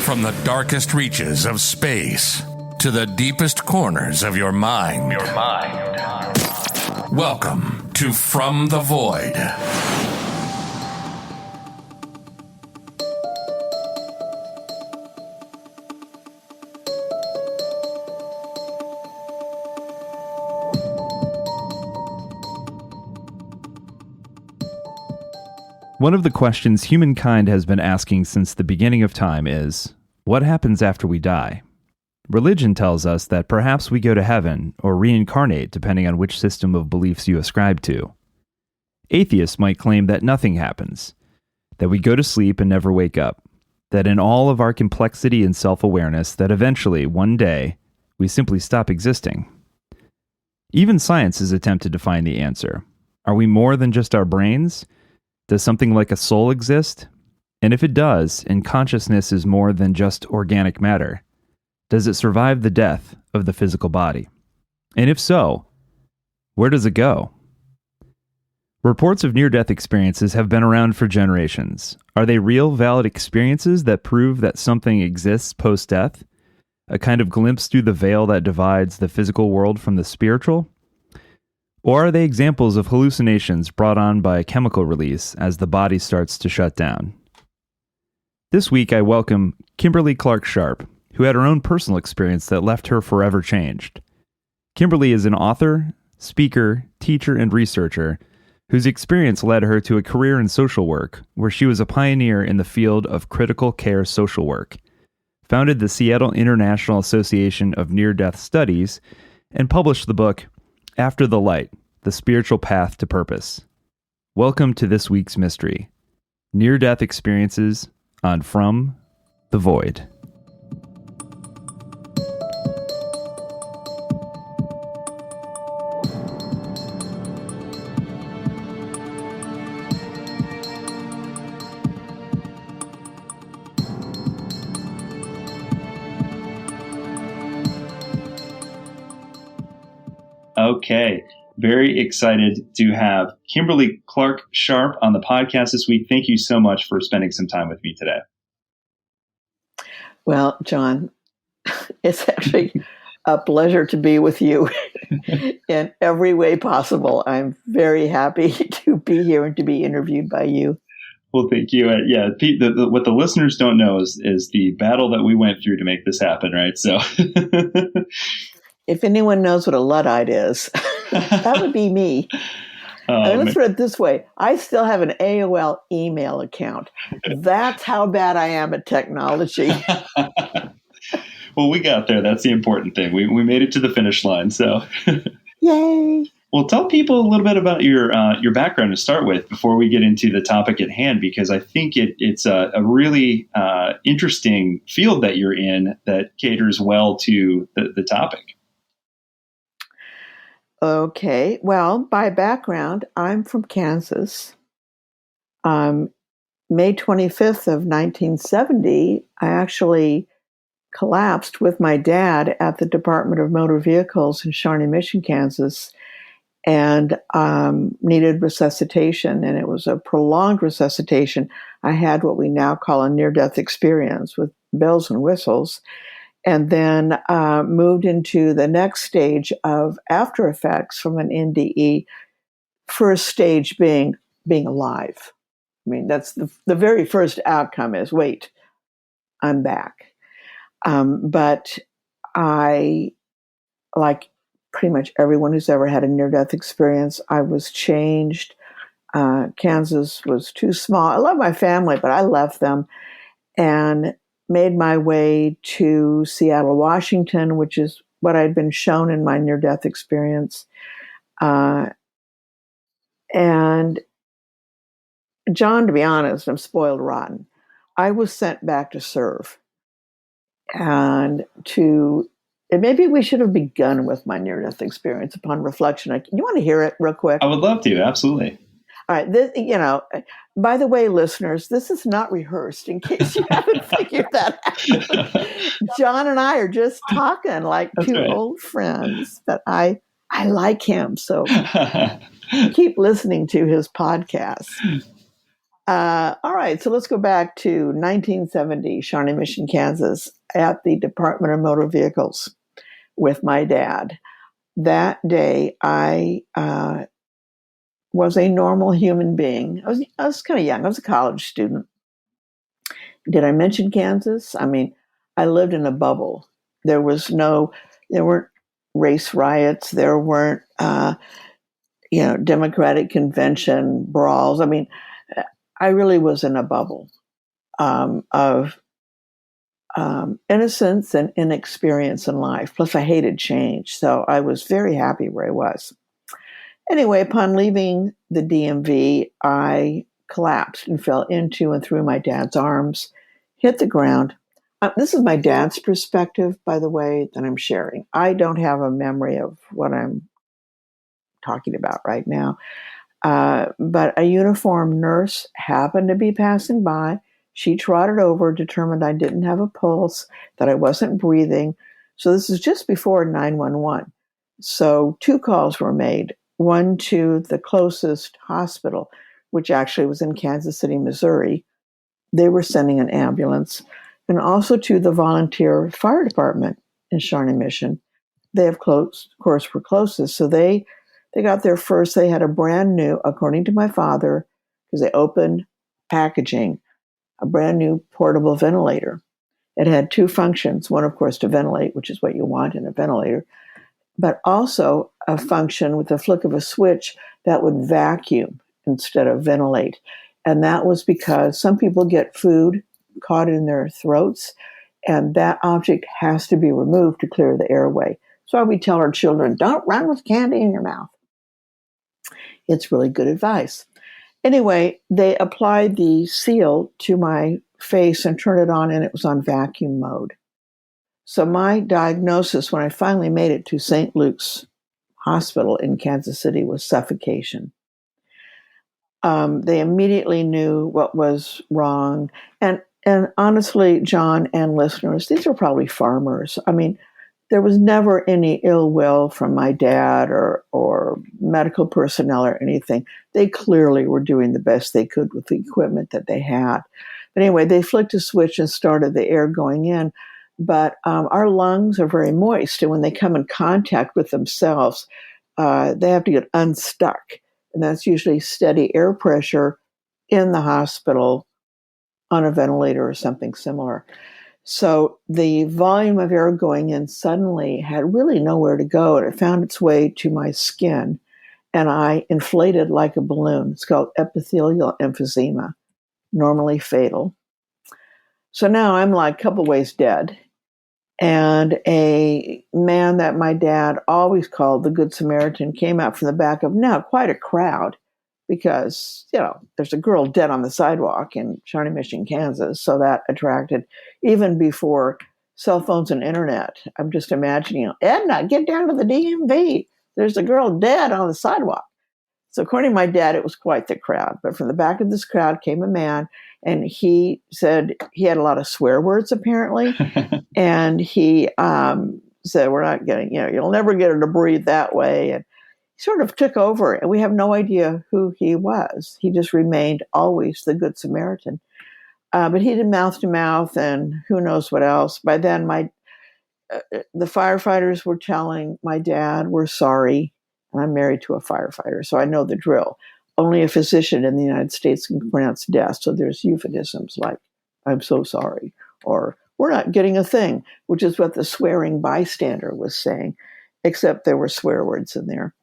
From the darkest reaches of space to the deepest corners of your mind. Welcome to From the Void. One of the questions humankind has been asking since the beginning of time is, what happens after we die? Religion tells us that perhaps we go to heaven or reincarnate depending on which system of beliefs you ascribe to. Atheists might claim that nothing happens, that we go to sleep and never wake up, that in all of our complexity and self-awareness that eventually, one day, we simply stop existing. Even science has attempted to find the answer. Are we more than just our brains? Does something like a soul exist? And if it does, and consciousness is more than just organic matter, does it survive the death of the physical body? And if so, where does it go? Reports of near-death experiences have been around for generations. Are they real, valid experiences that prove that something exists post-death? A kind of glimpse through the veil that divides the physical world from the spiritual? Or are they examples of hallucinations brought on by a chemical release as the body starts to shut down? This week I welcome Kimberly Clark Sharp, who had her own personal experience that left her forever changed. Kimberly is an author, speaker, teacher, and researcher whose experience led her to a career in social work, where she was a pioneer in the field of critical care social work, founded the Seattle International Association of Near-Death Studies, and published the book After the Light, The Spiritual Path to Purpose. Welcome to this week's mystery, Near-Death Experiences on From the Void. Okay, very excited to have Kimberly Clark Sharp on the podcast this week. Thank you so much for spending some time with me today. Well, John, it's actually a pleasure to be with you in every way possible. I'm very happy to be here and to be interviewed by you. Well, thank you. What the listeners don't know is the battle that we went through to make this happen, right? So, if anyone knows what a Luddite is, that would be me. Let's put it this way. I still have an AOL email account. That's how bad I am at technology. Well, we got there. That's the important thing. We made it to the finish line. So, yay! Well, tell people a little bit about your background to start with before we get into the topic at hand, because I think it's a really interesting field that you're in that caters well to the topic. Okay. Well, by background, I'm from Kansas. May 25th of 1970, I actually collapsed with my dad at the Department of Motor Vehicles in Shawnee Mission, Kansas, and needed resuscitation. And it was a prolonged resuscitation. I had what we now call a near-death experience with bells and whistles. And then moved into the next stage of after effects from an NDE, first stage being alive. I mean, that's the very first outcome is, wait, I'm back. But I, like pretty much everyone who's ever had a near-death experience, I was changed. Kansas was too small. I love my family, but I left them and made my way to Seattle, Washington, which is what I'd been shown in my near-death experience. And John, to be honest, I'm spoiled rotten. I was sent back to serve. And maybe we should have begun with my near-death experience upon reflection. You want to hear it real quick? I would love to, absolutely. All right. By the way, listeners, this is not rehearsed in case you haven't figured that out. John and I are just talking like two old friends, but I like him. So keep listening to his podcast. All right, so let's go back to 1970, Shawnee Mission, Kansas, at the Department of Motor Vehicles with my dad. That day, I was a normal human being. I was kind of young. I was a college student. Did I mention Kansas? I mean, I lived in a bubble. There weren't race riots. There weren't, Democratic convention brawls. I mean, I really was in a bubble of innocence and inexperience in life. Plus, I hated change. So I was very happy where I was. Anyway, upon leaving the DMV, I collapsed and fell into and through my dad's arms, hit the ground. This is my dad's perspective, by the way, that I'm sharing. I don't have a memory of what I'm talking about right now. But a uniformed nurse happened to be passing by. She trotted over, determined I didn't have a pulse, that I wasn't breathing. So this is just before 911. So 2 calls were made, one to the closest hospital, which actually was in Kansas City, Missouri. They were sending an ambulance, and also to the volunteer fire department in Shawnee Mission. They, of course, were closest. So they got there first. They had a brand new, according to my father, because they opened packaging, a brand new portable ventilator. It had 2 functions. One, of course, to ventilate, which is what you want in a ventilator, but also a function with the flick of a switch that would vacuum instead of ventilate. And that was because some people get food caught in their throats, and that object has to be removed to clear the airway. So we tell our children, don't run with candy in your mouth. It's really good advice. Anyway, they applied the seal to my face and turned it on, and it was on vacuum mode. So my diagnosis, when I finally made it to St. Luke's Hospital in Kansas City, was suffocation. They immediately knew what was wrong. And honestly, John and listeners, these are probably farmers. I mean, there was never any ill will from my dad or medical personnel or anything. They clearly were doing the best they could with the equipment that they had. But anyway, they flicked a switch and started the air going in. But our lungs are very moist, and when they come in contact with themselves, they have to get unstuck. And that's usually steady air pressure in the hospital on a ventilator or something similar. So the volume of air going in suddenly had really nowhere to go, and it found its way to my skin, and I inflated like a balloon. It's called epithelial emphysema, normally fatal. So now I'm like a couple ways dead. And a man that my dad always called the Good Samaritan came out from the back of now quite a crowd, because, there's a girl dead on the sidewalk in Shawnee Mission, Kansas. So that attracted, even before cell phones and internet. I'm just imagining, Edna, get down to the DMV. There's a girl dead on the sidewalk. So according to my dad, it was quite the crowd. But from the back of this crowd came a man, and he said he had a lot of swear words, apparently. And he said, we're not getting, you'll never get her to breathe that way. And he sort of took over, and we have no idea who he was. He just remained always the Good Samaritan. But he did mouth to mouth and who knows what else. By then, the firefighters were telling my dad, we're sorry. And I'm married to a firefighter, so I know the drill. Only a physician in the United States can pronounce death. So there's euphemisms like, I'm so sorry, or we're not getting a thing, which is what the swearing bystander was saying, except there were swear words in there.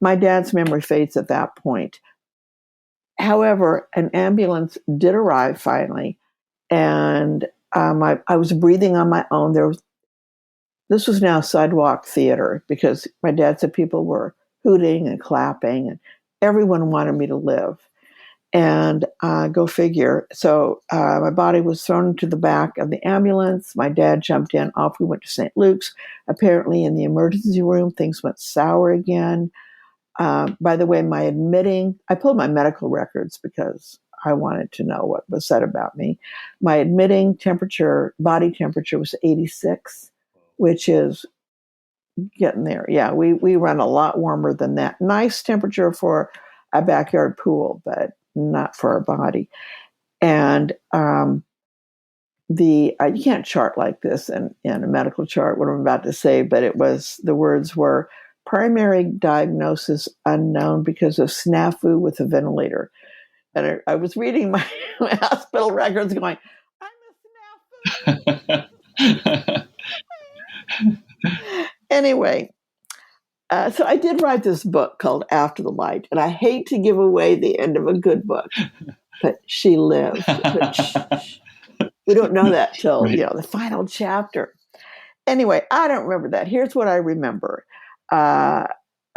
My dad's memory fades at that point. However, an ambulance did arrive finally, and I was breathing on my own. This was now sidewalk theater, because my dad said people were hooting and clapping, and everyone wanted me to live. And go figure. So my body was thrown into the back of the ambulance. My dad jumped in. Off we went to St. Luke's. Apparently in the emergency room, things went sour again. By the way, I pulled my medical records because I wanted to know what was said about me. My admitting body temperature was 86, which is getting there. Yeah, we run a lot warmer than that. Nice temperature for a backyard pool, but not for our body. And you can't chart like this in a medical chart, what I'm about to say, but the words were primary diagnosis unknown because of snafu with a ventilator. And I was reading my hospital records going, I'm a snafu. Anyway, so I did write this book called After the Light, and I hate to give away the end of a good book, but she lived. But we don't know that till Right. the final chapter. Anyway, I don't remember that. Here's what I remember. A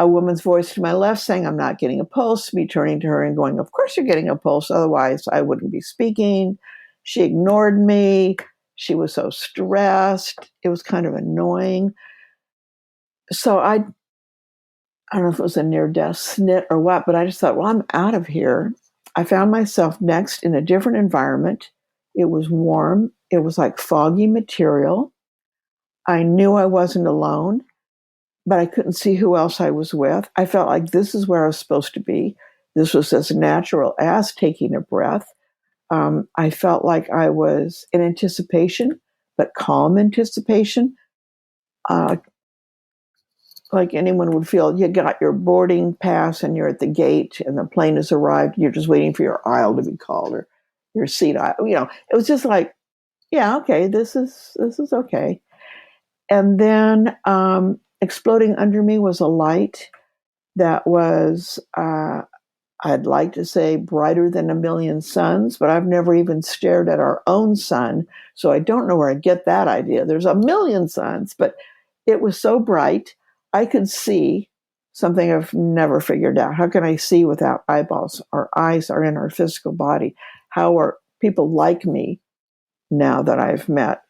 woman's voice to my left saying, I'm not getting a pulse, me turning to her and going, of course you're getting a pulse, otherwise I wouldn't be speaking. She ignored me. She was so stressed. It was kind of annoying. So I don't know if it was a near-death snit or what, but I just thought, well, I'm out of here. I found myself next in a different environment. It was warm. It was like foggy material. I knew I wasn't alone, but I couldn't see who else I was with. I felt like this is where I was supposed to be. This was as natural as taking a breath. I felt like I was in anticipation, but calm anticipation. Like anyone would feel, you got your boarding pass and you're at the gate and the plane has arrived. You're just waiting for your aisle to be called or your seat aisle. It was just like, yeah, okay, this is okay. And then exploding under me was a light that was, I'd like to say, brighter than a million suns, but I've never even stared at our own sun, so I don't know where I get that idea. There's a million suns, but it was so bright, I could see something I've never figured out. How can I see without eyeballs? Our eyes are in our physical body. How are people like me now that I've met,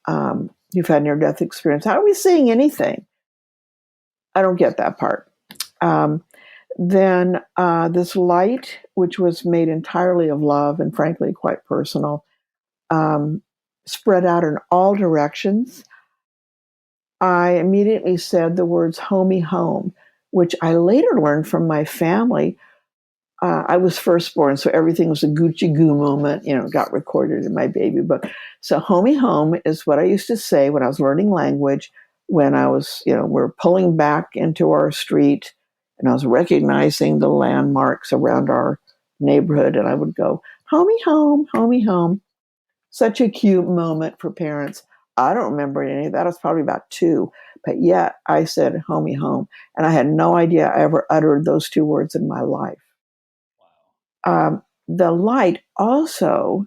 you've had near-death experience? How are we seeing anything? I don't get that part. Then this light, which was made entirely of love and frankly quite personal, spread out in all directions. I immediately said the words "homie home," which I later learned from my family. I was firstborn, so everything was a Gucci Goo moment, got recorded in my baby book. So homie home is what I used to say when I was learning language, when I was, we're pulling back into our street and I was recognizing the landmarks around our neighborhood, and I would go, homie home, homie home. Such a cute moment for parents. I don't remember any of that. I was probably about 2, but yet I said homie home, and I had no idea I ever uttered those 2 words in my life. The light also,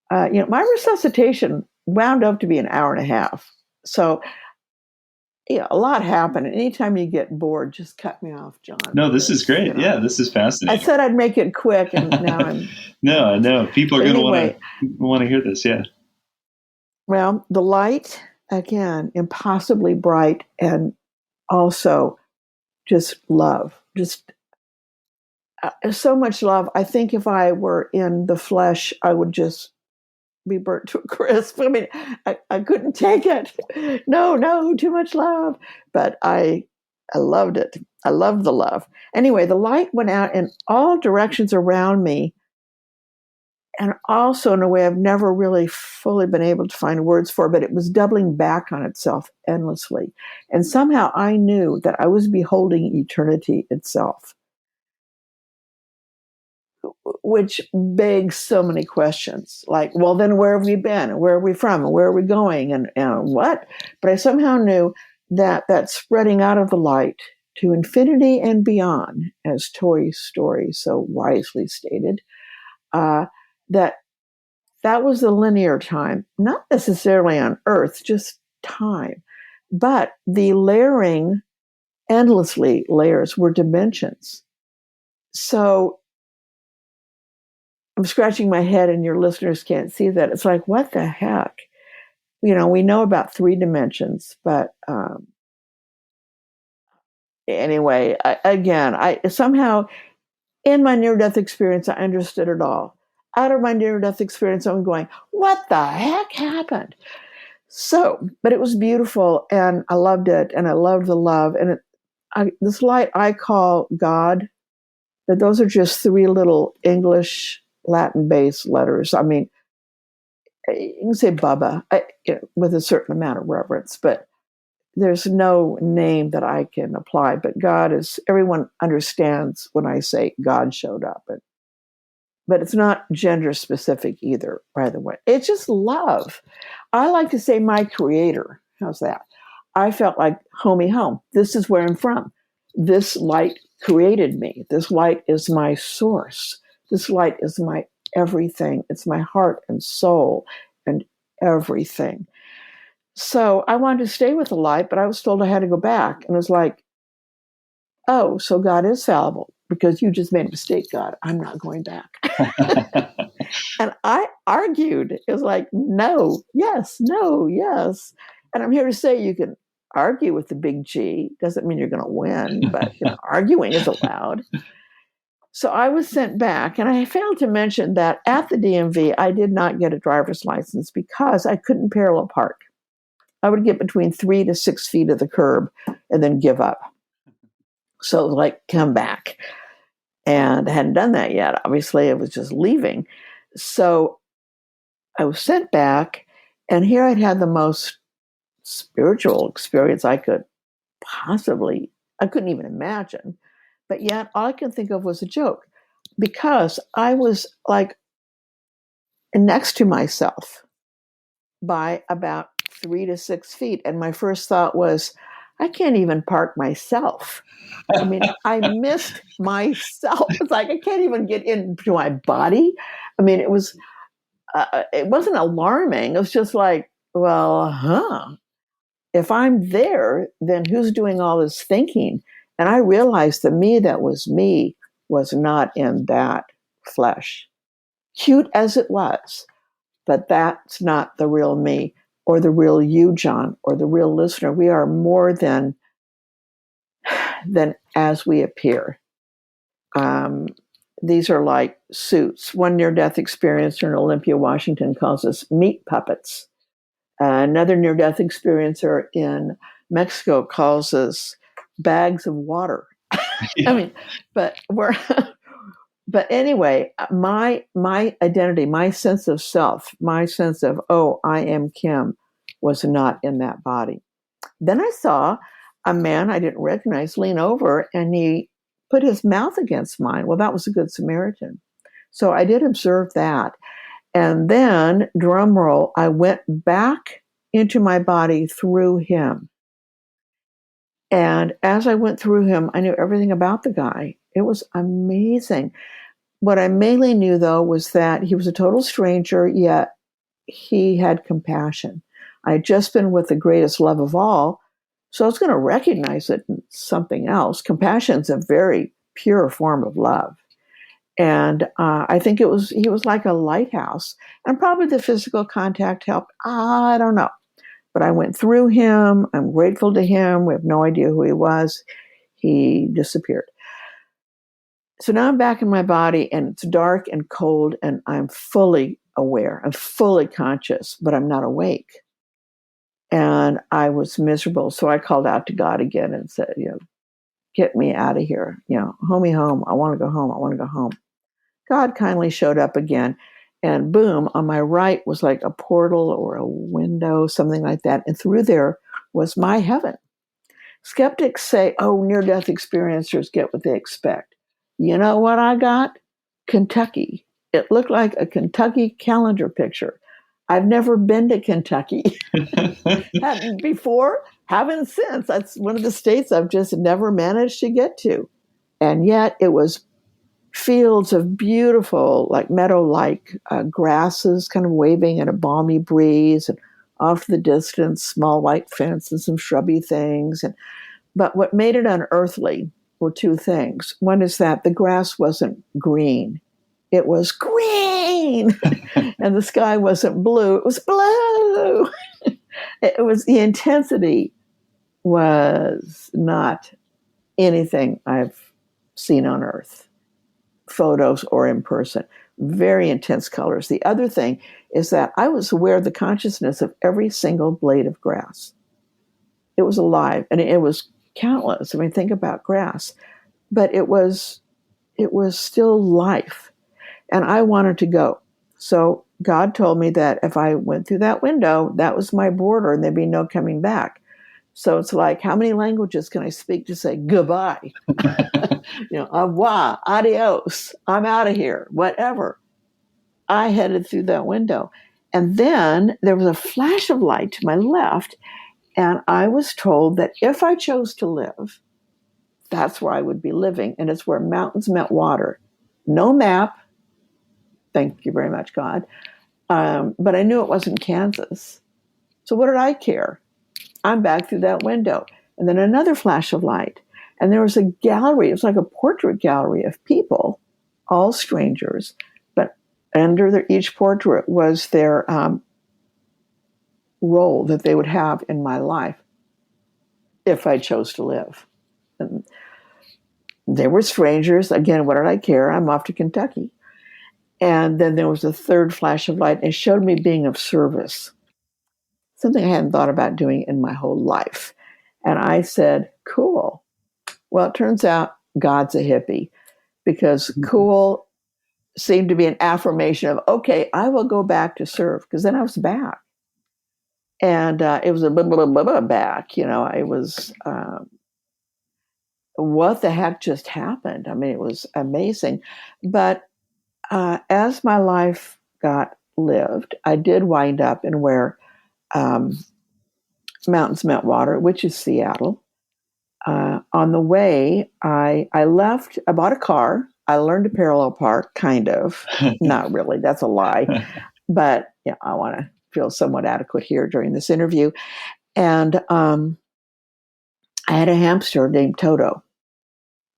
my resuscitation wound up to be an hour and a half. So, a lot happened. Anytime you get bored, just cut me off, John. No, this is great. Yeah, this is fascinating. I said I'd make it quick, and now I'm... No, people are going to want to hear this, yeah. Well, the light, again, impossibly bright, and also just love. Just so much love. I think if I were in the flesh, I would just be burnt to a crisp. I mean, I couldn't take it. No, too much love. But I loved it. I loved the love. Anyway, the light went out in all directions around me, and also in a way I've never really fully been able to find words for, but it was doubling back on itself endlessly. And somehow I knew that I was beholding eternity itself, which begs so many questions. Like, well, then where have we been? And where are we from? And where are we going? And what? But I somehow knew that spreading out of the light to infinity and beyond, as Toy Story so wisely stated, that was the linear time, not necessarily on Earth, just time. But the layering, endlessly layers, were dimensions. So I'm scratching my head, and your listeners can't see that. It's like, what the heck? We know about 3 dimensions, but anyway, I somehow, in my near-death experience, I understood it all. Out of my near-death experience, I'm going, what the heck happened? So, but it was beautiful, and I loved it, and I loved the love, and this light I call God, But those are just three little English Latin-based letters. I mean, you can say Bubba with a certain amount of reverence, but there's no name that I can apply. But God is, everyone understands when I say God showed up. But it's not gender specific either, by the way. It's just love. I like to say my creator. How's that? I felt like homey home. This is where I'm from. This light created me. This light is my source. This light is my everything. It's my heart and soul and everything. So I wanted to stay with the light, but I was told I had to go back. And it was like, oh, so God is fallible because you just made a mistake, God. I'm not going back. And I argued. It was like, no, yes, no, yes. And I'm here to say you can argue with the big G. Doesn't mean you're going to win, but arguing is allowed. So I was sent back, and I failed to mention that at the DMV, I did not get a driver's license because I couldn't parallel park. I would get between 3 to 6 feet of the curb and then give up. So like, come back. And I hadn't done that yet. Obviously, I was just leaving. So I was sent back, and here I'd had the most spiritual experience I couldn't even imagine. But yet all I could think of was a joke because I was like next to myself by about 3 to 6 feet. And my first thought was, I can't even park myself. I mean, I missed myself. It's like, I can't even get into my body. I mean, it wasn't alarming. It was just like, well, if I'm there, then who's doing all this thinking? And I realized the me that was me was not in that flesh. Cute as it was, but that's not the real me or the real you, John, or the real listener. We are more than as we appear. These are like suits. One near-death experiencer in Olympia, Washington calls us meat puppets. Another near-death experiencer in Mexico calls us bags of water. Yeah. I mean, but anyway, my identity, my sense of self, my sense of, oh, I am Kim, was not in that body. Then I saw a man I didn't recognize lean over, and he put his mouth against mine. Well, that was a good Samaritan. So I did observe that. And then, drum roll, I went back into my body through him. And as I went through him, I knew everything about the guy. It was amazing. What I mainly knew, though, was that he was a total stranger, yet he had compassion. I had just been with the greatest love of all, so I was going to recognize it in something else. Compassion is a very pure form of love. And I think he was like a lighthouse. And probably the physical contact helped. I don't know. But I went through him. I'm grateful to him. We have no idea who he was. He disappeared. So now I'm back in my body, and it's dark and cold, and I'm fully aware. I'm fully conscious, but I'm not awake. And I was miserable. So I called out to God again and said, get me out of here. Homie home. I want to go home. I want to go home. God kindly showed up again, and boom, on my right was like a portal or a window, something like that. And through there was my heaven. Skeptics say, oh, near-death experiencers get what they expect. You know what I got? Kentucky. It looked like a Kentucky calendar picture. I've never been to Kentucky. Hadn't before, haven't since. That's one of the states I've just never managed to get to. And yet it was fields of beautiful, like meadow-like grasses kind of waving in a balmy breeze, and off the distance, small white fence and some shrubby things. But what made it unearthly were two things. One is that the grass wasn't green. It was green. And the sky wasn't blue. It was blue. The intensity was not anything I've seen on Earth, photos or in person. Very intense colors. The other thing is that I was aware of the consciousness of every single blade of grass. It was alive, and it was countless. I mean, think about grass. But it was it was still life. And I wanted to go. So God told me that if I went through that window, that was my border and there'd be no coming back. So it's like, how many languages can I speak to say goodbye? Au revoir, adios, I'm out of here, whatever. I headed through that window. And then there was a flash of light to my left. And I was told that if I chose to live, that's where I would be living. And it's where mountains met water. No map. Thank you very much, God. But I knew it wasn't Kansas. So what did I care? I'm back through that window. And then another flash of light. And there was a gallery. It was like a portrait gallery of people, all strangers. But under each portrait was their role that they would have in my life if I chose to live. And they were strangers. Again, what did I care? I'm off to Kentucky. And then there was a third flash of light. And it showed me being of service, something I hadn't thought about doing in my whole life. And I said, cool. Well, it turns out God's a hippie, because cool seemed to be an affirmation of, okay, I will go back to serve, because then I was back. And it was a blah, blah, blah, blah back. I was, what the heck just happened? I mean, it was amazing. But as my life got lived, I did wind up in where mountains met water, which is Seattle. On the way, I left. I bought a car. I learned to parallel park, kind of. Not really. That's a lie. But I want to feel somewhat adequate here during this interview. And I had a hamster named Toto.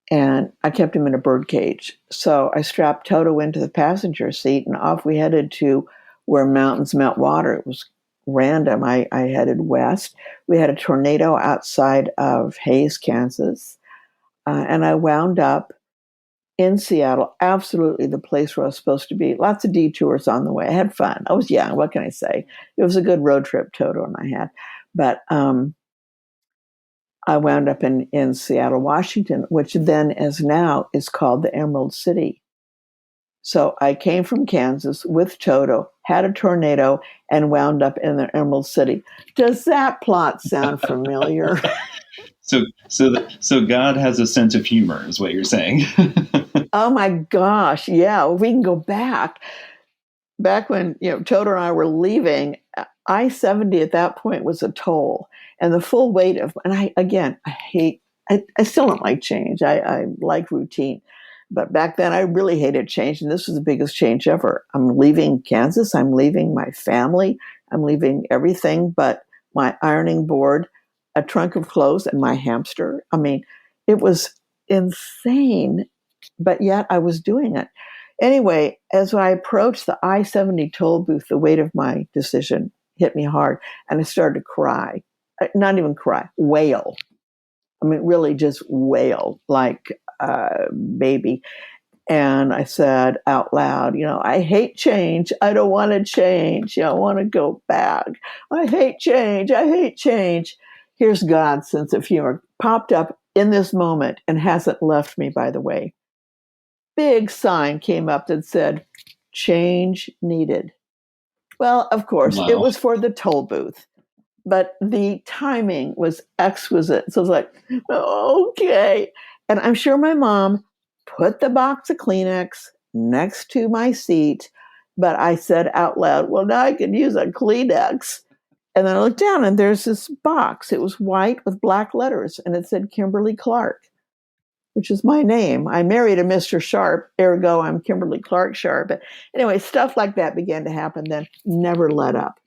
And I kept him in a bird cage. So I strapped Toto into the passenger seat, and off we headed to where mountains met water. It was random. I headed west. We had a tornado outside of Hays, Kansas. And I wound up in Seattle, absolutely the place where I was supposed to be. Lots of detours on the way. I had fun. I was young. What can I say? It was a good road trip Toto and I had. But I wound up in Seattle, Washington, which then as now is called the Emerald City. So I came from Kansas with Toto, had a tornado, and wound up in the Emerald City. Does that plot sound familiar? So God has a sense of humor, is what you're saying. Oh my gosh, yeah. We can go back when Toto and I were leaving. I-70 at that point was a toll, and the full weight of. And I still don't like change. I like routine. But back then, I really hated change, and this was the biggest change ever. I'm leaving Kansas. I'm leaving my family. I'm leaving everything but my ironing board, a trunk of clothes, and my hamster. I mean, it was insane, but yet I was doing it. Anyway, as I approached the I-70 toll booth, the weight of my decision hit me hard, and I started to cry. Not even cry, wail. I mean, really just wail like a baby. And I said out loud, I hate change. I don't want to change. I want to go back. I hate change. I hate change. Here's God's sense of humor. Popped up in this moment and hasn't left me, by the way. Big sign came up that said, change needed. Well, of course, It was for the toll booth. But the timing was exquisite. So I was like, okay. And I'm sure my mom put the box of Kleenex next to my seat. But I said out loud, well, now I can use a Kleenex. And then I looked down and there's this box. It was white with black letters. And it said Kimberly Clark, which is my name. I married a Mr. Sharp. Ergo, I'm Kimberly Clark Sharp. But anyway, stuff like that began to happen then. Never let up.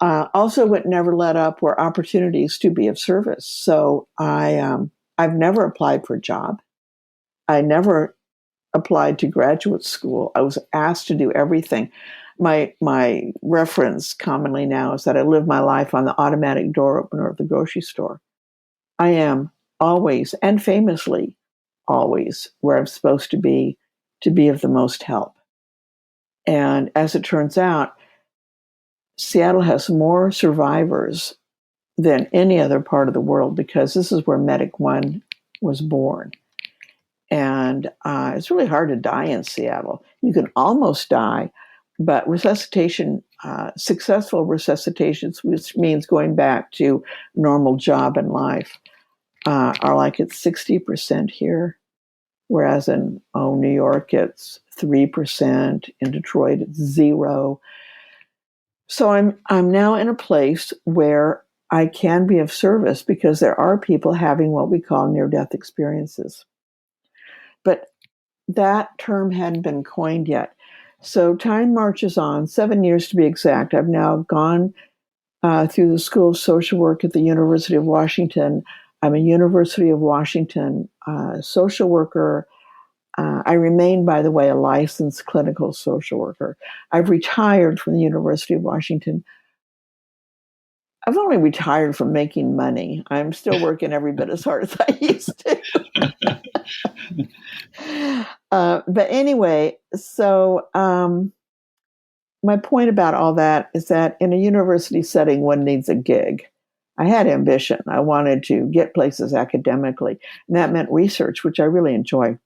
Also, what never let up were opportunities to be of service. So I've never applied for a job. I never applied to graduate school. I was asked to do everything. My reference commonly now is that I live my life on the automatic door opener of the grocery store. I am always, and famously always, where I'm supposed to be of the most help. And as it turns out, Seattle has more survivors than any other part of the world because this is where Medic One was born. And it's really hard to die in Seattle. You can almost die, but resuscitation, successful resuscitations, which means going back to normal job and life, are like it's 60% here. Whereas in New York, it's 3%. In Detroit, it's 0%. So I'm now in a place where I can be of service because there are people having what we call near-death experiences. But that term hadn't been coined yet. So time marches on, 7 years to be exact. I've now gone through the School of Social Work at the University of Washington. I'm a University of Washington social worker. I remain, by the way, a licensed clinical social worker. I've retired from the University of Washington. I've only retired from making money. I'm still working every bit as hard as I used to. But anyway, so my point about all that is that in a university setting, one needs a gig. I had ambition. I wanted to get places academically, and that meant research, which I really enjoy.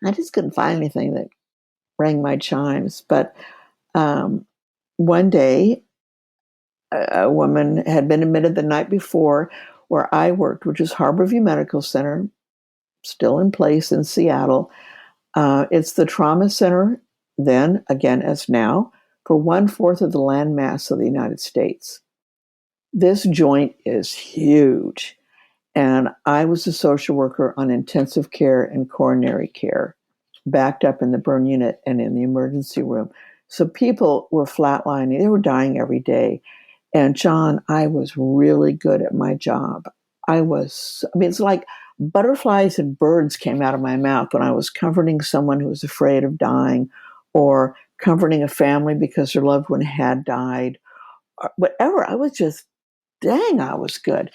I just couldn't find anything that rang my chimes. But one day, a woman had been admitted the night before where I worked, which is Harborview Medical Center, still in place in Seattle. It's the trauma center, then, again, as now, for 1/4 of the landmass of the United States. This joint is huge. And I was a social worker on intensive care and coronary care, backed up in the burn unit and in the emergency room. So people were flatlining. They were dying every day. And John, I was really good at my job. It's like butterflies and birds came out of my mouth when I was comforting someone who was afraid of dying, or comforting a family because their loved one had died, or whatever. I was just, dang, I was good.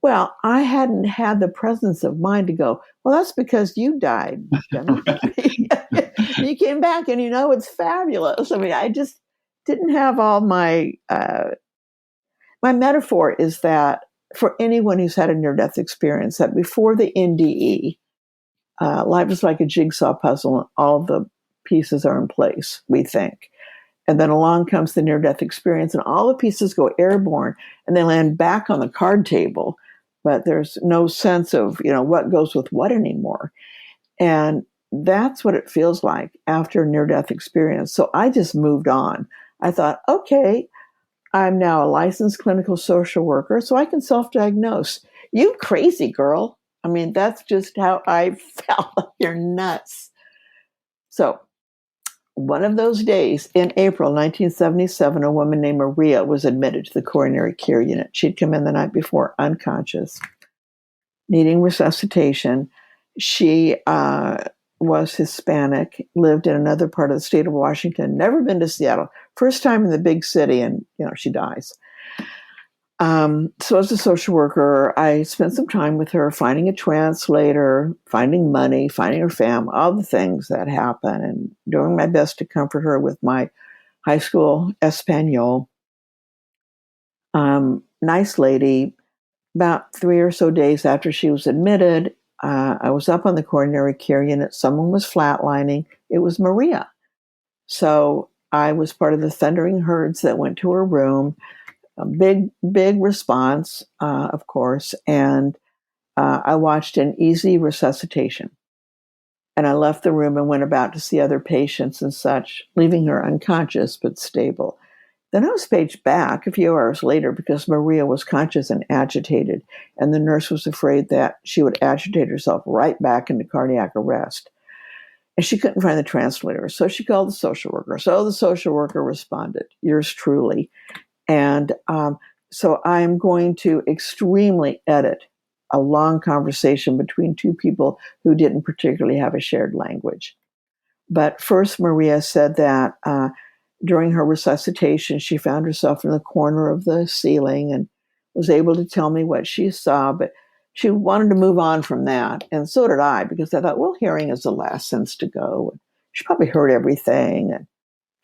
Well, I hadn't had the presence of mind to go, well, that's because you died. You came back and it's fabulous. I mean, I just didn't have all my metaphor is that for anyone who's had a near-death experience, that before the NDE, life is like a jigsaw puzzle and all the pieces are in place, we think. And then along comes the near-death experience and all the pieces go airborne and they land back on the card table, but there's no sense of, what goes with what anymore. And that's what it feels like after a near-death experience. So I just moved on. I thought, okay, I'm now a licensed clinical social worker, so I can self-diagnose. You crazy girl. I mean, that's just how I felt. You're nuts. So one of those days in April 1977, a woman named Maria was admitted to the coronary care unit. She'd come in the night before unconscious, needing resuscitation. She was Hispanic, lived in another part of the state of Washington, never been to Seattle. First time in the big city, and, she dies. So as a social worker, I spent some time with her, finding a translator, finding money, finding her family, all the things that happen, and doing my best to comfort her with my high school Espanol. Nice lady. About 3 or so days after she was admitted, I was up on the coronary care unit. Someone was flatlining. It was Maria. So I was part of the thundering herds that went to her room. A big response, of course. And I watched an easy resuscitation. And I left the room and went about to see other patients and such, leaving her unconscious but stable. Then I was paged back a few hours later because Maria was conscious and agitated, and the nurse was afraid that she would agitate herself right back into cardiac arrest. And she couldn't find the translator, so she called the social worker. So the social worker responded, yours truly. And so I'm going to extremely edit a long conversation between two people who didn't particularly have a shared language. But first, Maria said that during her resuscitation, she found herself in the corner of the ceiling and was able to tell me what she saw, but she wanted to move on from that. And so did I, because I thought, well, hearing is the last sense to go. She probably heard everything and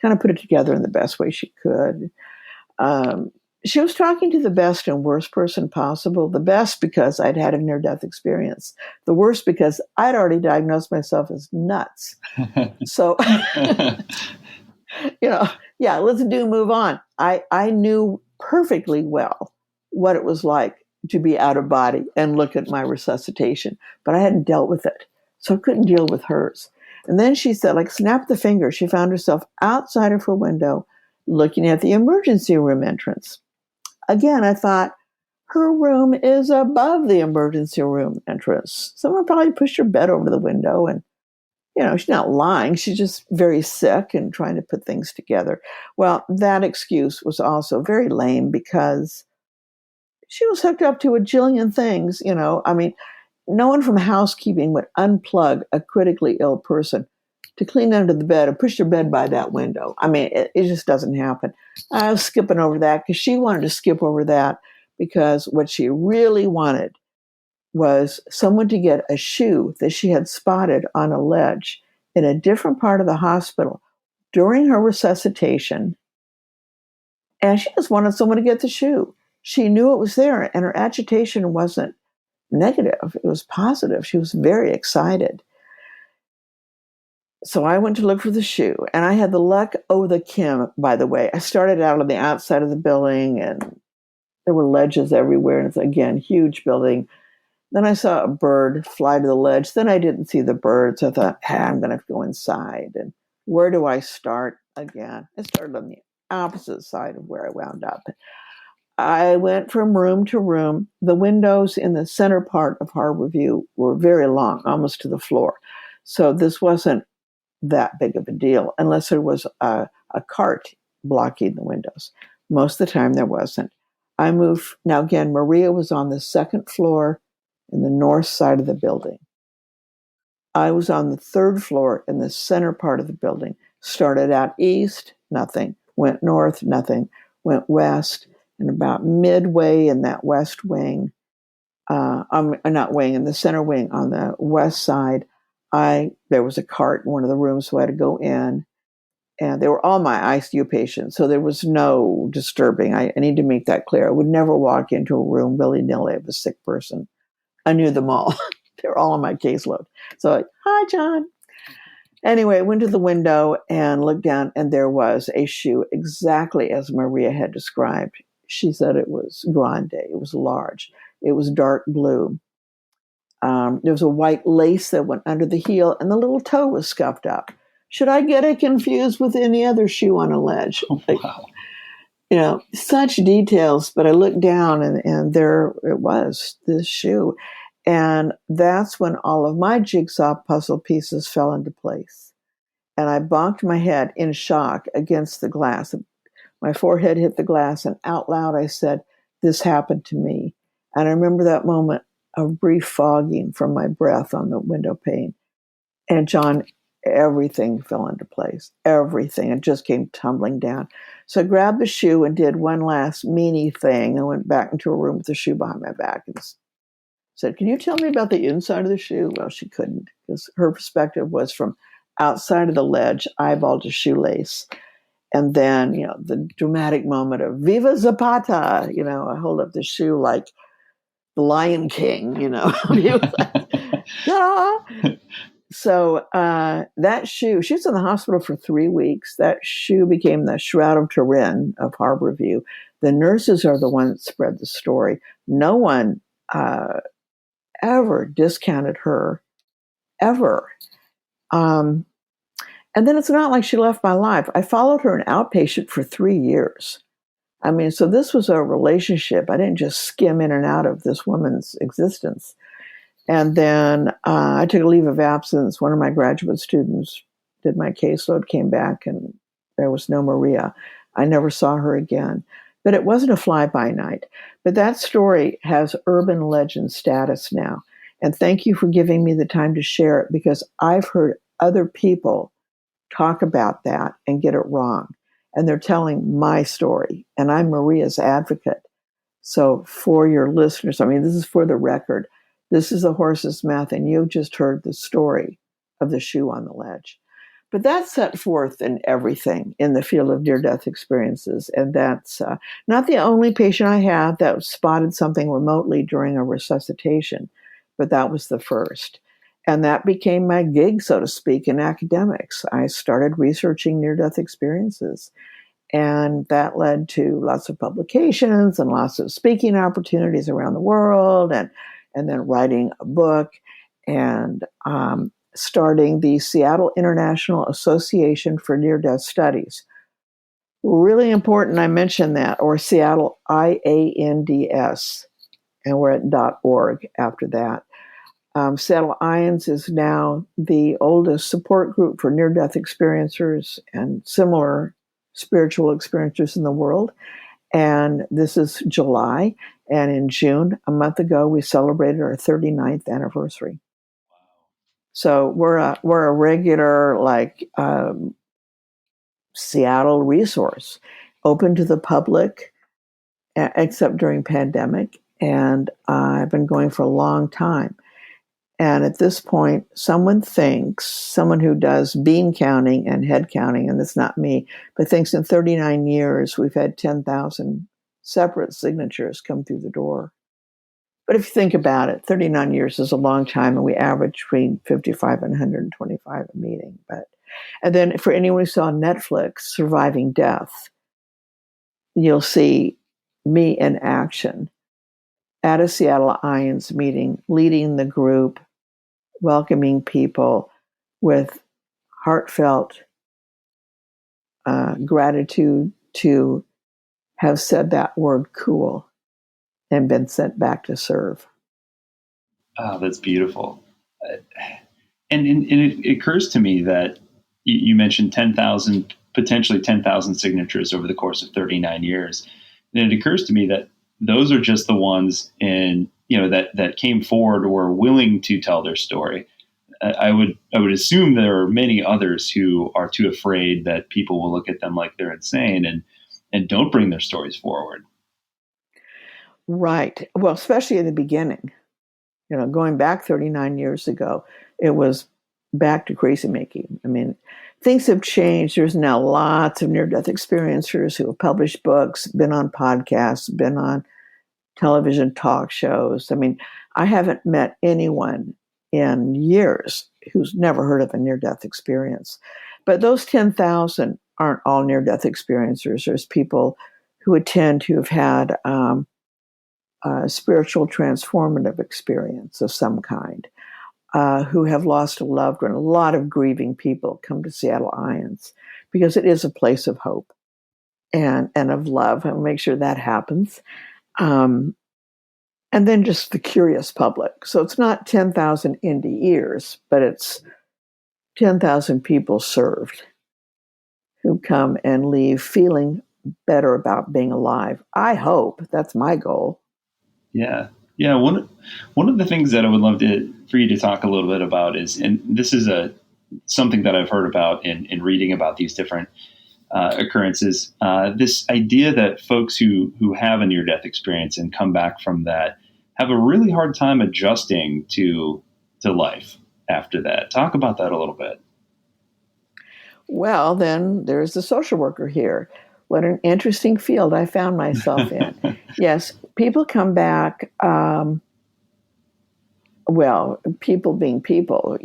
kind of put it together in the best way she could. she was talking to the best and worst person possible. The best because I'd had a near-death experience. The worst because I'd already diagnosed myself as nuts. So, yeah, let's move on. I knew perfectly well what it was like to be out of body and look at my resuscitation, but I hadn't dealt with it. So I couldn't deal with hers. And then she said, like, snap the finger. She found herself outside of her window looking at the emergency room entrance. Again, I thought, her room is above the emergency room entrance. Someone probably pushed her bed over the window, and, she's not lying. She's just very sick and trying to put things together. Well, that excuse was also very lame because she was hooked up to a jillion things, I mean, no one from housekeeping would unplug a critically ill person to clean under the bed and push their bed by that window. I mean, it just doesn't happen. I was skipping over that because she wanted to skip over that because what she really wanted was someone to get a shoe that she had spotted on a ledge in a different part of the hospital during her resuscitation. And she just wanted someone to get the shoe. She knew it was there, and her agitation wasn't negative. It was positive. She was very excited. So I went to look for the shoe, and I had the luck of the Kim, by the way. I started out on the outside of the building, and there were ledges everywhere, and it's, again, huge building. Then I saw a bird fly to the ledge. Then I didn't see the bird, so I thought, I'm going to have to go inside. And where do I start again? I started on the opposite side of where I wound up. I went from room to room. The windows in the center part of Harborview were very long, almost to the floor. So this wasn't that big of a deal, unless there was a cart blocking the windows. Most of the time there wasn't. I moved. Now again, Maria was on the second floor in the north side of the building. I was on the third floor in the center part of the building. Started out east, nothing. Went north, nothing. Went west, and about midway in that west wing, not wing, in the center wing on the west side, there was a cart in one of the rooms, so I had to go in. And they were all my ICU patients, so there was no disturbing. I need to make that clear. I would never walk into a room willy-nilly of a sick person. I knew them all. They were all on my caseload. So, hi, John. Anyway, I went to the window and looked down, and there was a shoe exactly as Maria had described. She said it was grande. It was large. It was dark blue. There was a white lace that went under the heel, and the little toe was scuffed up. Should I get it confused with any other shoe on a ledge? Oh, wow. Such details. But I looked down, and there it was, this shoe. And that's when all of my jigsaw puzzle pieces fell into place. And I bonked my head in shock against the glass. My forehead hit the glass, and out loud I said, "This happened to me." And I remember that moment of brief fogging from my breath on the window pane. And John, everything fell into place. Everything. It just came tumbling down. So I grabbed the shoe and did one last meanie thing. I went back into a room with the shoe behind my back and said, "Can you tell me about the inside of the shoe?" Well, she couldn't, because her perspective was from outside of the ledge, eyeball to shoelace. And then, the dramatic moment of Viva Zapata, I hold up the shoe like the Lion King, He was like, "Ah!" So that shoe, she was in the hospital for 3 weeks. That shoe became the Shroud of Turin of Harborview. The nurses are the ones that spread the story. No one ever discounted her, ever. And then it's not like she left my life. I followed her an outpatient for 3 years. I mean, so this was a relationship. I didn't just skim in and out of this woman's existence. And then I took a leave of absence. One of my graduate students did my caseload, came back, and there was no Maria. I never saw her again. But it wasn't a fly-by night. But that story has urban legend status now. And thank you for giving me the time to share it, because I've heard other people talk about that and get it wrong. And they're telling my story. And I'm Maria's advocate. So for your listeners, this is for the record. This is the horse's mouth, and you've just heard the story of the shoe on the ledge. But that's set forth in everything in the field of near-death experiences. And that's not the only patient I have that spotted something remotely during a resuscitation, but that was the first. And that became my gig, so to speak, in academics. I started researching near-death experiences. And that led to lots of publications and lots of speaking opportunities around the world, and then writing a book and starting the Seattle International Association for Near-Death Studies. Really important I mentioned that, or Seattle IANDS, and we're at .org after that. Seattle IANDS is now the oldest support group for near-death experiencers and similar spiritual experiencers in the world. And this is July. And in June, a month ago, we celebrated our 39th anniversary. So we're a regular Seattle resource, open to the public, except during pandemic. And I've been going for a long time. And at this point, someone who does bean counting and head counting, and that's not me, but thinks in 39 years, we've had 10,000 separate signatures come through the door. But if you think about it, 39 years is a long time, and we average between 55 and 125 a meeting. And then for anyone who saw Netflix, Surviving Death, you'll see me in action at a Seattle IANDS meeting, leading the group, welcoming people with heartfelt gratitude to have said that word cool and been sent back to serve. Oh, that's beautiful. And it occurs to me that you mentioned 10,000, potentially 10,000 signatures over the course of 39 years. And it occurs to me that those are just the ones that came forward or were willing to tell their story. I would assume there are many others who are too afraid that people will look at them like they're insane and don't bring their stories forward. Right. Well, especially in the beginning, going back 39 years ago, it was back to crazy making. I mean, things have changed. There's now lots of near-death experiencers who have published books, been on podcasts, been on television talk shows. I mean, I haven't met anyone in years who's never heard of a near-death experience. But those 10,000 aren't all near-death experiencers. There's people who attend who have had a spiritual transformative experience of some kind, who have lost a loved one. A lot of grieving people come to Seattle IANDS because it is a place of hope and of love, and make sure that happens. And then just the curious public. So it's not 10,000 indie ears, but it's 10,000 people served who come and leave feeling better about being alive. I hope. That's my goal. Yeah. Yeah. One of the things that I would love for you to talk a little bit about is, and this is something that I've heard about in reading about these different occurrences, this idea that folks who have a near-death experience and come back from that have a really hard time adjusting to life after that. Talk about that a little bit. Well, then there's the social worker here. What an interesting field I found myself in. Yes, people come back. People being people,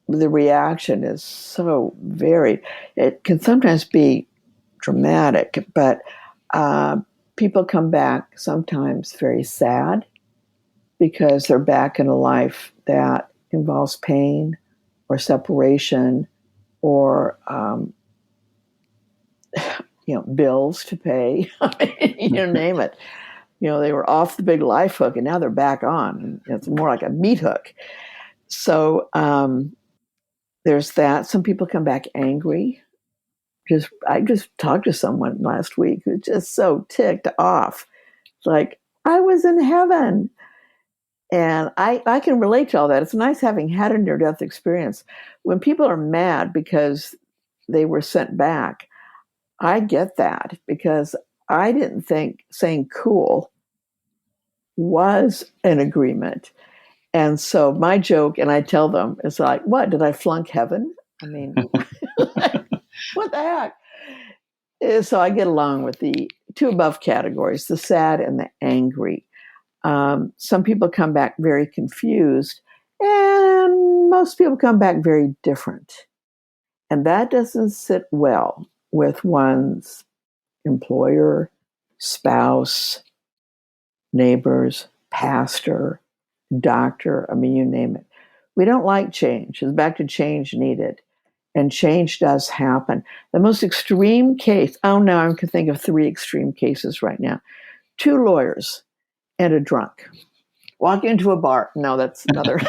the reaction is so varied. It can sometimes be dramatic, but people come back sometimes very sad because they're back in a life that involves pain or separation or bills to pay. Name it. They were off the big life hook and now they're back on. It's more like a meat hook. So there's that. Some people come back angry. I just talked to someone last week who's just so ticked off. It's like, I was in heaven. And I can relate to all that. It's nice having had a near-death experience. When people are mad because they were sent back, I get that because I didn't think saying cool was an agreement. And so my joke, and I tell them, is like, what, did I flunk heaven? I mean, what the heck? So I get along with the two above categories, the sad and the angry. Some people come back very confused, and most people come back very different. And that doesn't sit well with one's employer, spouse, neighbors, pastor, doctor. I mean, you name it. We don't like change. It's back to change needed. And change does happen. The most extreme case, now I can think of 3 extreme cases right now. 2 lawyers and a drunk walk into a bar. No, that's another.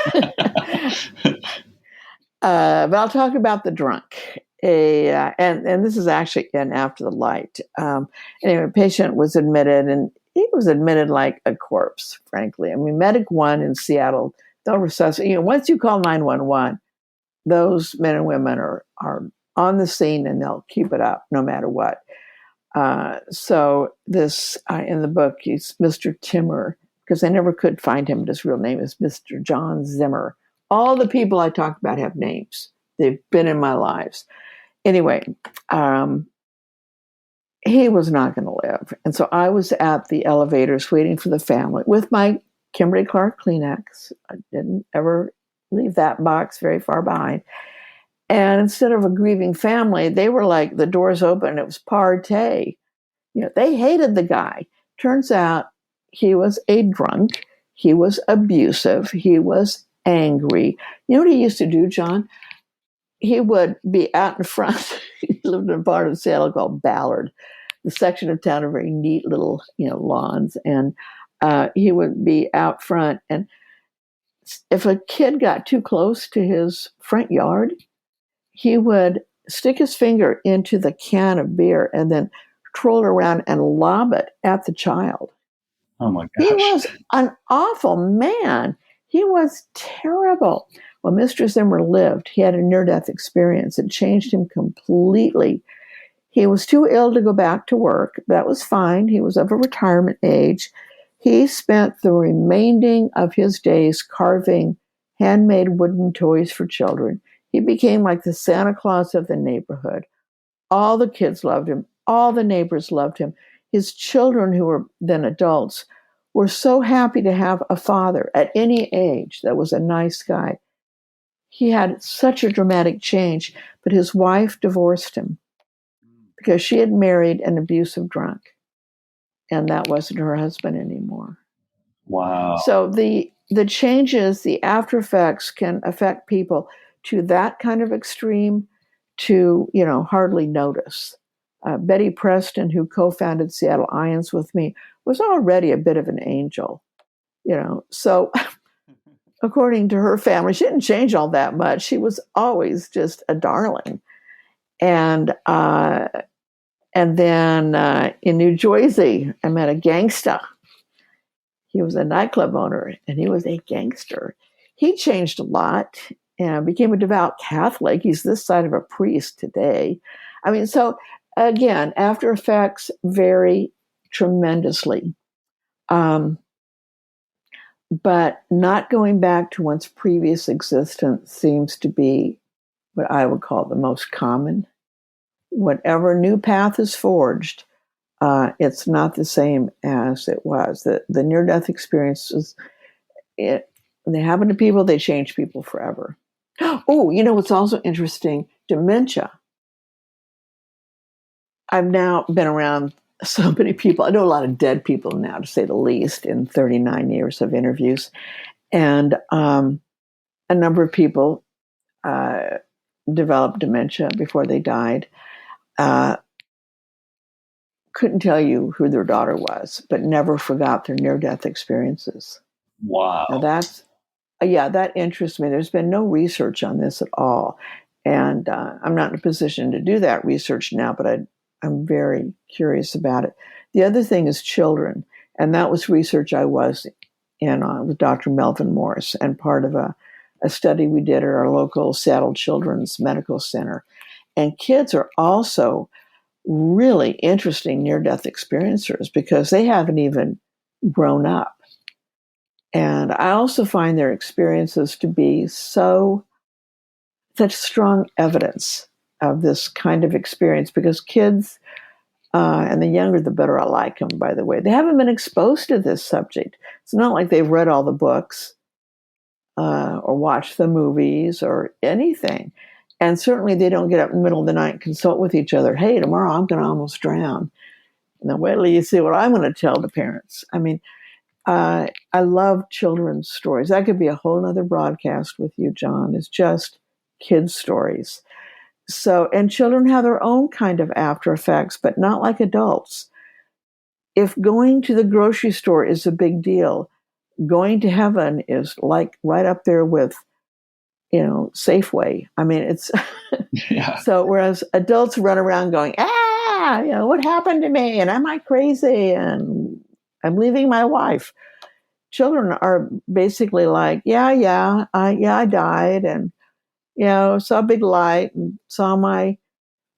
But I'll talk about the drunk. And this is actually in After the Light. Anyway, a patient was admitted, and he was admitted like a corpse, frankly. I mean, Medic 1 in Seattle, they'll resuscitate. Once you call 911, those men and women are on the scene, and they'll keep it up no matter what. So this, in the book, he's Mr. Timmer, because I never could find him, but his real name is Mr. John Zimmer. All the people I talk about have names. They've been in my lives. Anyway, he was not going to live. And so I was at the elevators waiting for the family with my Kimberly Clark Kleenex. I didn't ever leave that box very far behind. And instead of a grieving family, they were like, the doors open, and it was party. They hated the guy. Turns out he was a drunk. He was abusive. He was angry. You know what he used to do, John? He would be out in front. He lived in a part of Seattle called Ballard, the section of town of very neat little, lawns. And he would be out front. And if a kid got too close to his front yard, he would stick his finger into the can of beer and then twirl it around and lob it at the child. Oh my gosh. He was an awful man. He was terrible. When Mr. Zimmer lived, he had a near-death experience. It changed him completely. He was too ill to go back to work. That was fine. He was of a retirement age. He spent the remaining of his days carving handmade wooden toys for children. He became like the Santa Claus of the neighborhood. All the kids loved him. All the neighbors loved him. His children, who were then adults, were so happy to have a father at any age that was a nice guy. He had such a dramatic change, but his wife divorced him because she had married an abusive drunk, and that wasn't her husband anymore. Wow. So the changes, the after effects can affect people to that kind of extreme to, hardly notice. Betty Preston, who co-founded Seattle IANDS with me, was already a bit of an angel, So according to her family, she didn't change all that much. She was always just a darling. And then in New Jersey, I met a gangster. He was a nightclub owner, and he was a gangster. He changed a lot and became a devout Catholic. He's this side of a priest today. I mean, so again, after effects vary tremendously. But not going back to one's previous existence seems to be what I would call the most common. Whatever new path is forged, it's not the same as it was. The near-death experiences, they happen to people, they change people forever. Oh, what's also interesting? Dementia. I've now been around so many people. I know a lot of dead people now, to say the least, in 39 years of interviews. And a number of people developed dementia before they died. Couldn't tell you who their daughter was, but never forgot their near-death experiences. Wow. Now that interests me. There's been no research on this at all. And I'm not in a position to do that research now, but I'm very curious about it. The other thing is children. And that was research I was in on with Dr. Melvin Morris, and part of a study we did at our local Seattle Children's Medical Center. And kids are also really interesting near-death experiencers because they haven't even grown up. And I also find their experiences to be so such strong evidence of this kind of experience, because kids, and the younger the better I like them, by the way, they haven't been exposed to this subject. It's not like they've read all the books or watched the movies or anything. And certainly they don't get up in the middle of the night and consult with each other. Hey, tomorrow I'm going to almost drown. And then wait till you see what I'm going to tell the parents. I mean, I love children's stories. That could be a whole nother broadcast with you, John. It's just kids' stories. So, and children have their own kind of after effects, but not like adults. If going to the grocery store is a big deal, going to heaven is like right up there with, Safeway. I mean, it's Yeah. so whereas adults run around going, what happened to me? And am I crazy? And I'm leaving my wife. Children are basically like, I died, and saw a big light and saw my,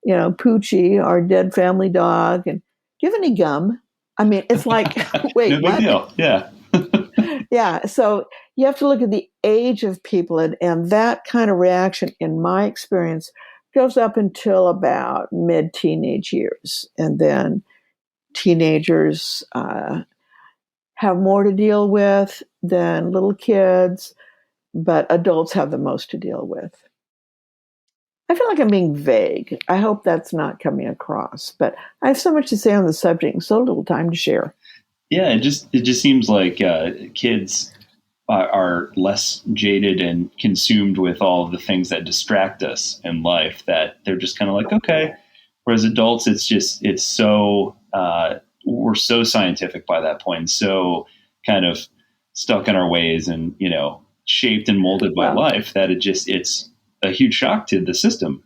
Poochie, our dead family dog. And do you have any gum? I mean, it's like, wait, No big what? deal. Yeah. Yeah. So you have to look at the age of people, and that kind of reaction, in my experience, goes up until about mid-teenage years. And then teenagers have more to deal with than little kids, but adults have the most to deal with. I feel like I'm being vague. I hope that's not coming across, but I have so much to say on the subject and so little time to share. Yeah, it just seems like kids are less jaded and consumed with all of the things that distract us in life, that they're just kind of like, okay. Whereas adults, it's so we're so scientific by that point, so kind of stuck in our ways and shaped and molded by life, that it's a huge shock to the system.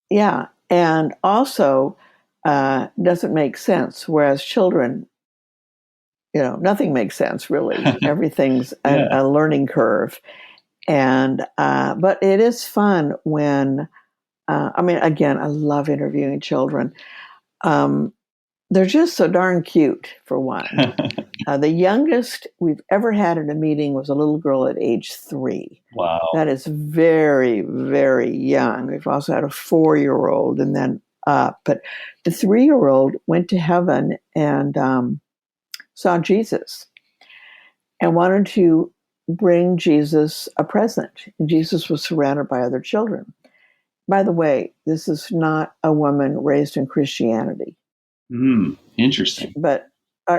Yeah, and also doesn't make sense. Whereas children, nothing makes sense really. Everything's a learning curve, and but it is fun when. Again, I love interviewing children. They're just so darn cute, for one. The youngest we've ever had in a meeting was a little girl at age 3. Wow. That is very, very young. We've also had a 4-year-old and then up. But the 3-year-old went to heaven and saw Jesus and wanted to bring Jesus a present. And Jesus was surrounded by other children. By the way, this is not a woman raised in Christianity. Interesting. But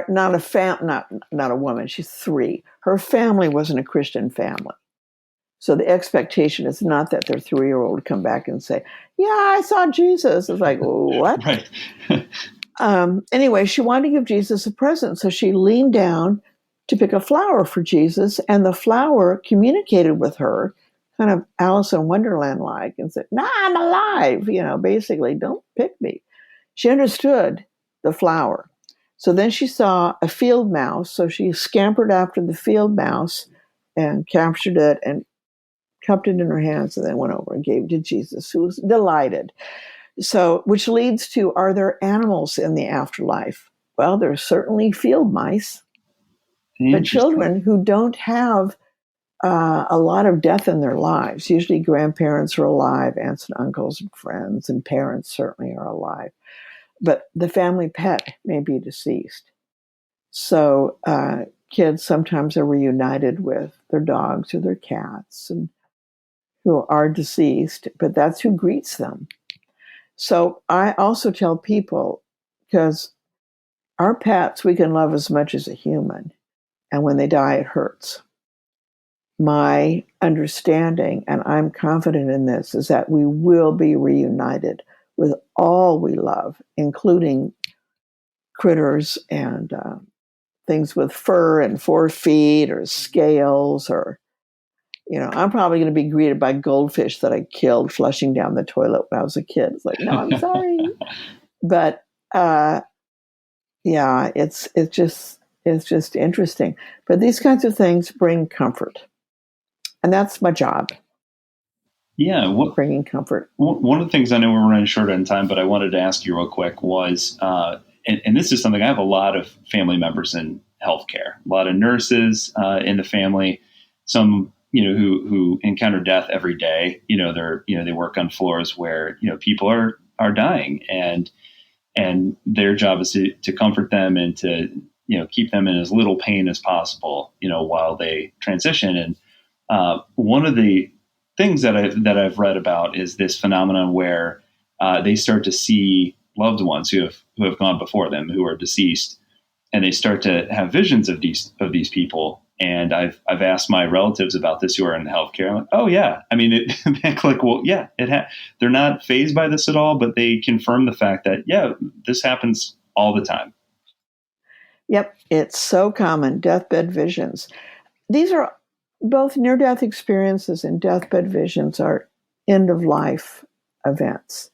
not a woman. She's 3. Her family wasn't a Christian family. So the expectation is not that their 3-year-old would come back and say, yeah, I saw Jesus. It's like, what? Right. Anyway, she wanted to give Jesus a present. So she leaned down to pick a flower for Jesus. And the flower communicated with her, kind of Alice in Wonderland-like, and said, "Nah, I'm alive." Basically, don't pick me. She understood the flower. So then she saw a field mouse. So she scampered after the field mouse and captured it and cupped it in her hands, and then went over and gave it to Jesus, who was delighted. So, which leads to, are there animals in the afterlife? Well, there's certainly field mice, but children who don't have a lot of death in their lives. Usually grandparents are alive, aunts and uncles and friends, and parents certainly are alive. But the family pet may be deceased. So kids sometimes are reunited with their dogs or their cats and who are deceased, but that's who greets them. So I also tell people, because our pets we can love as much as a human, and when they die, it hurts. My understanding, and I'm confident in this, is that we will be reunited with all we love, including critters and things with fur and 4 feet or scales, or, I'm probably going to be greeted by goldfish that I killed flushing down the toilet when I was a kid. It's like, no, I'm sorry. But it's just interesting. But these kinds of things bring comfort. And that's my job. Yeah. Bringing comfort. One of the things, I know we're running short on time, but I wanted to ask you real quick was, and this is something, I have a lot of family members in healthcare, a lot of nurses in the family, some who encounter death every day. They work on floors where, people are dying, and their job is to comfort them and to, keep them in as little pain as possible, while they transition. And one of the things that I've read about is this phenomenon where they start to see loved ones who have gone before them, who are deceased, and they start to have visions of these people. And I've asked my relatives about this who are in healthcare. I'm like, oh yeah, I mean, they're not fazed by this at all, but they confirm the fact that this happens all the time. Yep, it's so common. Deathbed visions. These are both near-death experiences and deathbed visions are end-of-life events.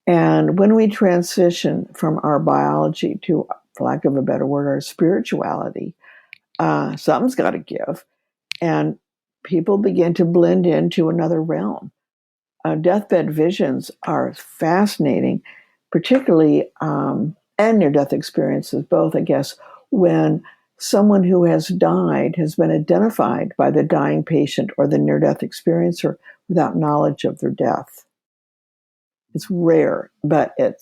And when we transition from our biology to, for lack of a better word, our spirituality, something's got to give. And people begin to blend into another realm. Deathbed visions are fascinating, particularly, and near-death experiences, both, I guess, when someone who has died has been identified by the dying patient or the near-death experiencer without knowledge of their death. It's rare, but it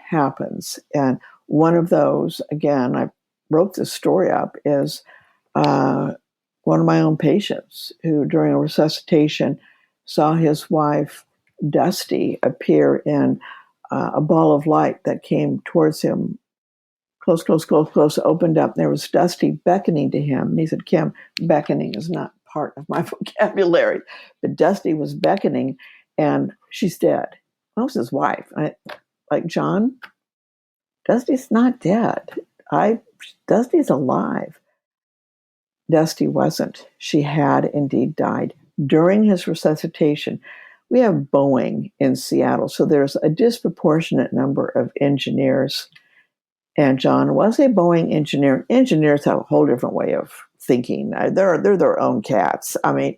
happens. And one of those, again, I wrote this story up, is one of my own patients who, during a resuscitation, saw his wife, Dusty, appear in a ball of light that came towards him. Close, opened up. There was Dusty beckoning to him. And he said, Kim, beckoning is not part of my vocabulary. But Dusty was beckoning, and she's dead. That was his wife. Like, John, Dusty's not dead. Dusty's alive. Dusty wasn't. She had indeed died. During his resuscitation, we have Boeing in Seattle, so there's a disproportionate number of engineers. And John was a Boeing engineer. Engineers have a whole different way of thinking. They're their own cats. I mean,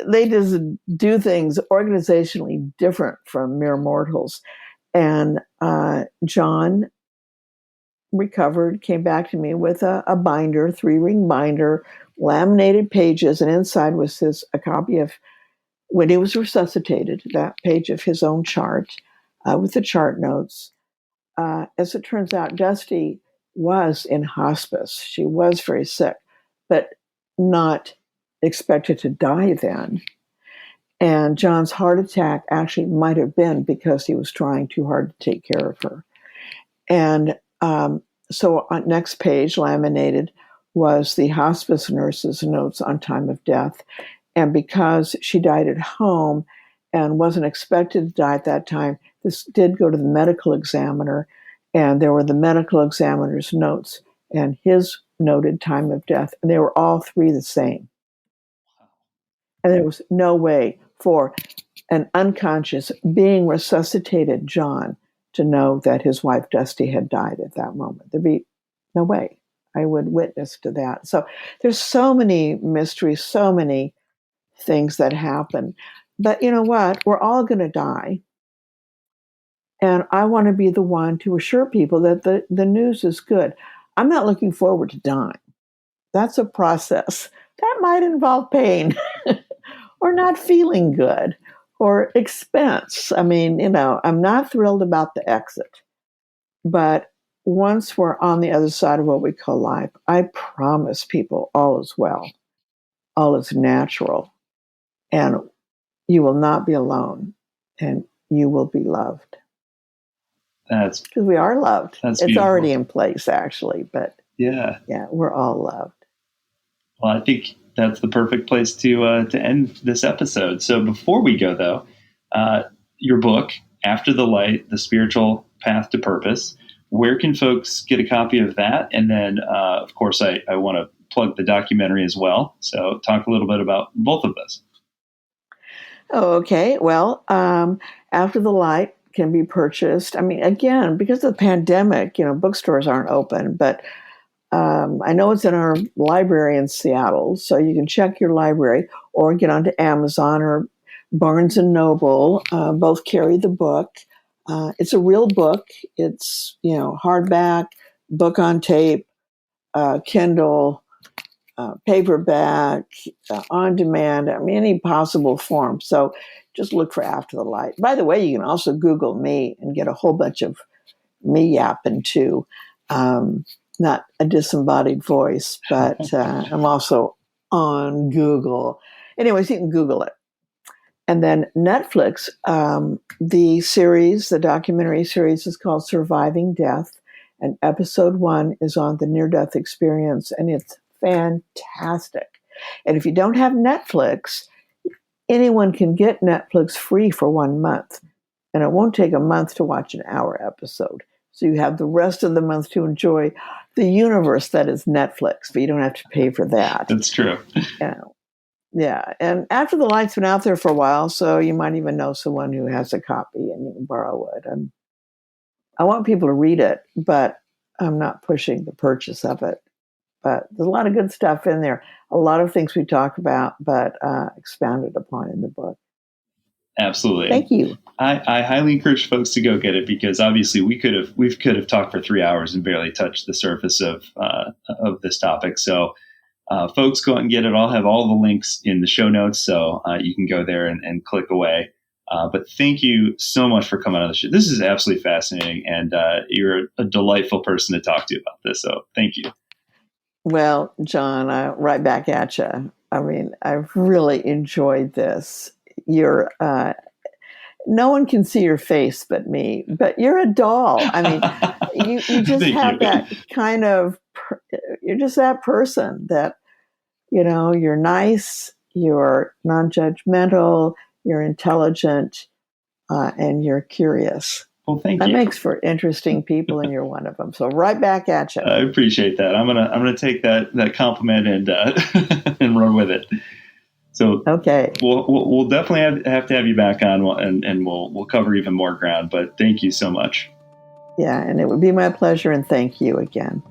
they just do things organizationally different from mere mortals. And John recovered, came back to me with a binder, 3-ring binder, laminated pages, and inside was a copy of, when he was resuscitated, that page of his own chart with the chart notes. As it turns out, Dusty was in hospice. She was very sick, but not expected to die then. And John's heart attack actually might have been because he was trying too hard to take care of her. And so on next page, laminated, was the hospice nurse's notes on time of death. And because she died at home and wasn't expected to die at that time, this did go to the medical examiner, and there were the medical examiner's notes and his noted time of death, and they were all three the same. And there was no way for an unconscious, being resuscitated John to know that his wife Dusty had died at that moment. There'd be no way I would witness to that. So there's so many mysteries, so many things that happen. But you know what? We're all going to die. And I want to be the one to assure people that the news is good. I'm not looking forward to dying. That's a process. That might involve pain or not feeling good or expense. I mean, I'm not thrilled about the exit. But once we're on the other side of what we call life, I promise people all is well. All is natural. And you will not be alone. And you will be loved. Because we are loved. It's beautiful. Already in place, actually. But yeah, we're all loved. Well, I think that's the perfect place to end this episode. So before we go, though, your book, After the Light, The Spiritual Path to Purpose, where can folks get a copy of that? And then, of course, I want to plug the documentary as well. So talk a little bit about both of those. Oh, okay. Well, After the Light can be purchased. I mean, again, because of the pandemic, bookstores aren't open, but I know it's in our library in Seattle, so you can check your library or get onto Amazon or Barnes and Noble. Both carry the book. It's a real book. It's, hardback, book on tape, Kindle, paperback, on demand, any possible form. So just look for After the Light. By the way, you can also Google me and get a whole bunch of me yapping too. Not a disembodied voice, but I'm also on Google. Anyways, you can Google it. And then Netflix, the documentary series is called Surviving Death. And episode 1 is on the near-death experience, and it's fantastic. And if you don't have Netflix, anyone can get Netflix free for 1 month. And it won't take a month to watch an hour episode. So you have the rest of the month to enjoy the universe that is Netflix, but you don't have to pay for that. That's true. Yeah. And After the Light's been out there for a while, so you might even know someone who has a copy and you can borrow it. And I want people to read it, but I'm not pushing the purchase of it. But there's a lot of good stuff in there. A lot of things we talk about, but expounded upon in the book. Absolutely. Thank you. I highly encourage folks to go get it, because obviously we could have talked for 3 hours and barely touched the surface of this topic. So folks, go out and get it. I'll have all the links in the show notes, so you can go there and click away. But thank you so much for coming on the show. This is absolutely fascinating, and you're a delightful person to talk to about this. So thank you. Well, John, right back at you. I've really enjoyed this. You're no one can see your face but me, but you're a doll. You just have that kind of, you're just that person that, you're nice, you're non-judgmental, you're intelligent, and you're curious. Well, thank you. That you. makes for interesting people, and you're one of them. So right back at you. I appreciate that. I'm gonna take that compliment and and run with it. So okay, we'll definitely have to have you back on, and we'll cover even more ground. But thank you so much. Yeah, and it would be my pleasure, and thank you again.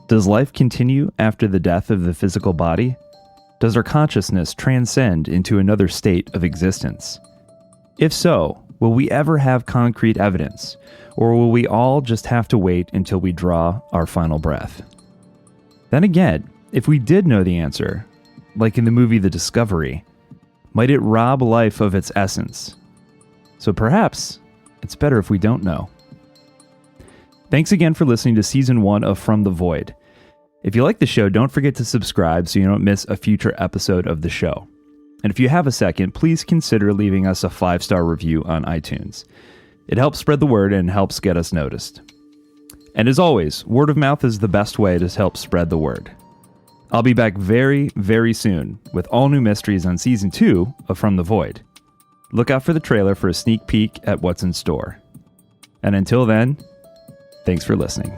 Does life continue after the death of the physical body? Does our consciousness transcend into another state of existence? If so, will we ever have concrete evidence, or will we all just have to wait until we draw our final breath? Then again, if we did know the answer, like in the movie The Discovery, might it rob life of its essence? So perhaps it's better if we don't know. Thanks again for listening to Season 1 of From the Void. If you like the show, don't forget to subscribe so you don't miss a future episode of the show. And if you have a second, please consider leaving us a 5-star review on iTunes. It helps spread the word and helps get us noticed. And as always, word of mouth is the best way to help spread the word. I'll be back very, very soon with all new mysteries on Season 2 of From the Void. Look out for the trailer for a sneak peek at what's in store. And until then, thanks for listening.